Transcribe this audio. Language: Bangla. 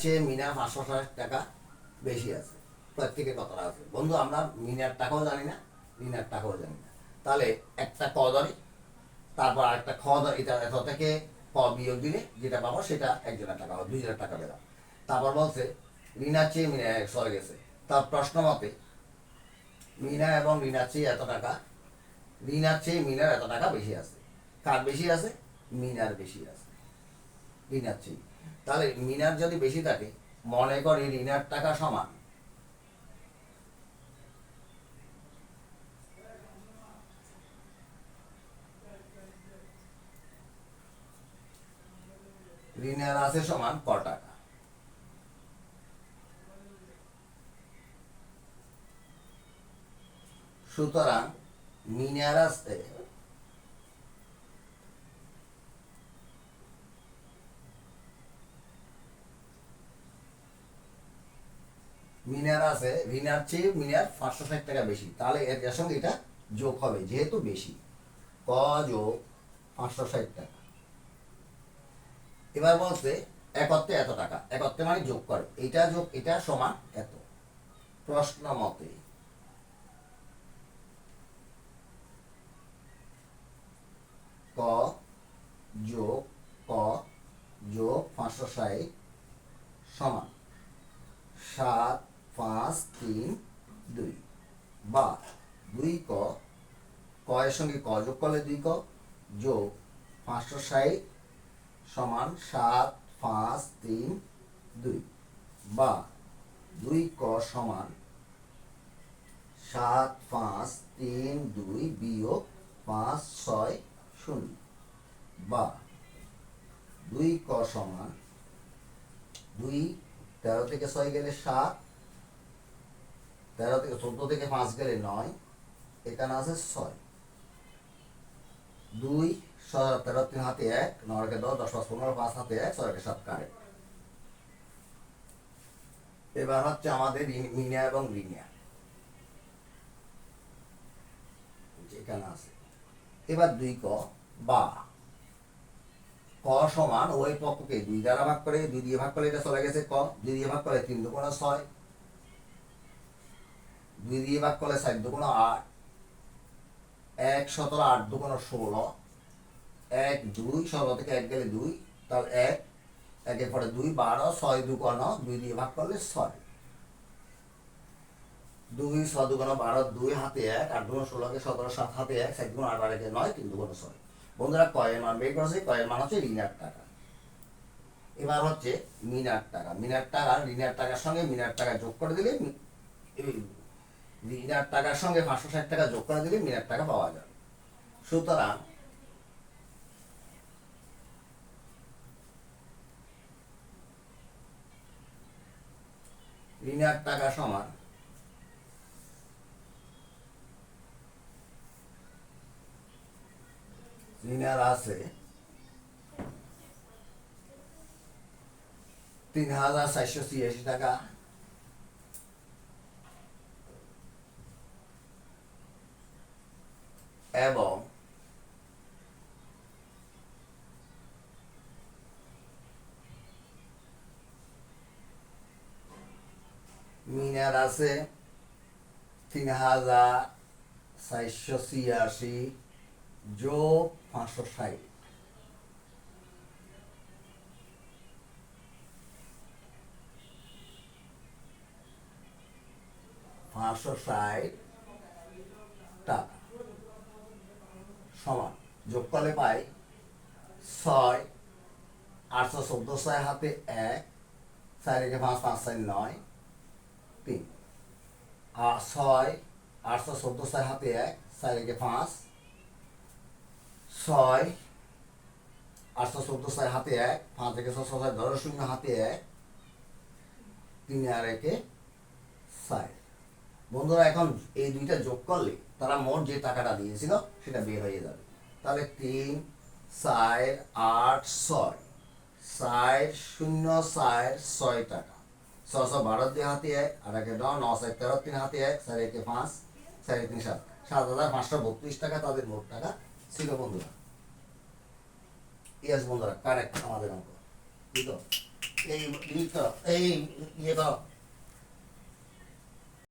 চেয়ে মিনার 560 টাকা বেশি আছে। প্রত্যেকের কতটা আছে বন্ধু? আমরা মিনার টাকাও জানি না, রিনার টাকাও জানি না। তাহলে একটা ক ধরি, তারপর আরেকটা খ ধরি। এটা এত থেকে ক বিয়োগ দিলে যেটা পাবো সেটা 1 জনের টাকা হবে, 2 জনের টাকা পেলাম। তারপর বলছে রিনার চেয়ে মিনা সরে গেছে। তার প্রশ্ন মতে মিনা এবং রিনার চেয়ে এত টাকা, রিনার চেয়ে মিনার এত টাকা বেশি আছে। কার বেশি আছে? মিনার বেশি আছে রিনার চেয়ে। তাহলে মিনার যদি বেশি থাকে, মনে করি রিনার টাকা সমান ঋণের আছে সমান ক টাকা। সুতরাং মিনার আছে মিনার আছে ঋণার চেয়ে মিনার 560 টাকা বেশি। তাহলে এর সঙ্গে এটা যোগ হবে যেহেতু বেশি। ক যোগ 560 টাকা। এবার বলছে একত্রে এত টাকা, একত্রে মানে যোগ করে, এটা যোগ এটা সমান এত। প্রশ্ন মতে ক যোগ ক যোগ 560 সমান 7, 5, 3, 2 বা 2 ক, ক এর সঙ্গে ক যোগ করলে 2 ক যোগ 560 সমান 7, 5, 3, 2 বা 2 ক সমান 7, 5, 3, 2 বিয়োগ 5, 6, 0 বা 2 ক সমান 2, 13 থেকে 6 গেলে 7, 13 থেকে 14 থেকে 5 গেলে 9, এখানে আছে 6, 2, 13, 3 হাতে 1, 9 10, 10, 5, 15, 5 হাতে 1, 6 7 কারেক্ট। এবার হচ্ছে আমাদের মিনা এবং রিনিয়া যেখানে আছে। এবার 2 ক বা ক সমান ওই পক্ষকে 2 দ্বারা ভাগ করে, 2 দিয়ে ভাগ করলে এটা চলে গেছে ক, 2 দিয়ে ভাগ করলে 3 দুগুণ 6, 2 দিয়ে ভাগ করলে 4 দুগুণ 8, 1 17, 8 দুগুণ 16, 1 2, 17 থেকে 1 গেলে 2, তাহলে 1, 1-এর পরে 2, 12, 6 দুগুণ 2 দিয়ে ভাগ করলে 6, 2, 6 দুগুণ 12, 2 হাতে 1, 8 দুগুণ 16, 17, 7 হাতে 1, 4 দুগুণ 8, 8 9, 3 দুগুণ 6। বন্ধুরা কয়ের মান বের করেছে, কয়ের মান হচ্ছে ঋণার টাকা। এবার হচ্ছে মিনার টাকা। মিনার টাকা ঋণার টাকার সঙ্গে মিনার টাকা যোগ করে দিলে, ঋণার টাকার সঙ্গে 560 টাকা যোগ করে দিলে মিনার টাকা পাওয়া যাবে। সুতরাং ঋণার টাকা সমান ঋণার আছে 3486 টাকা এবং মিনার আছে 3486 যোগ 560। 560 টাকা সমান যোগ করলে পাই 6, 814, 6 হাতে 1, 4 একে 5, 5 4 9, 3, আর 6, 814, 6 হাতে 1, 4 একে 5, 6, 814, 6 হাতে 1, 5 একে 6, 6 10, 0 হাতে 1, 3 আর 1-এ 4। বন্ধুরা এখন এই দুইটা যোগ করলে তারা মোট যে টাকাটা দিয়েছিল সেটা বের হয়ে যাবে। তাহলে 3, 4, 8, 6, 4, 0, 4, 6 টাকা। 6, 6, 12 দিয়ে হাতে 1, আর 1 9, 9, 4, 13, 3 হাতে 1, 4 1 5, 4 3 7, 7532 টাকা তাদের মোট টাকা ছিল বন্ধুরা। ইয়েস বন্ধুরা, কারেক্ট আমাদের অঙ্ক। ঠিক তো? এই ডিলিট করো, এই ইয়ে করো,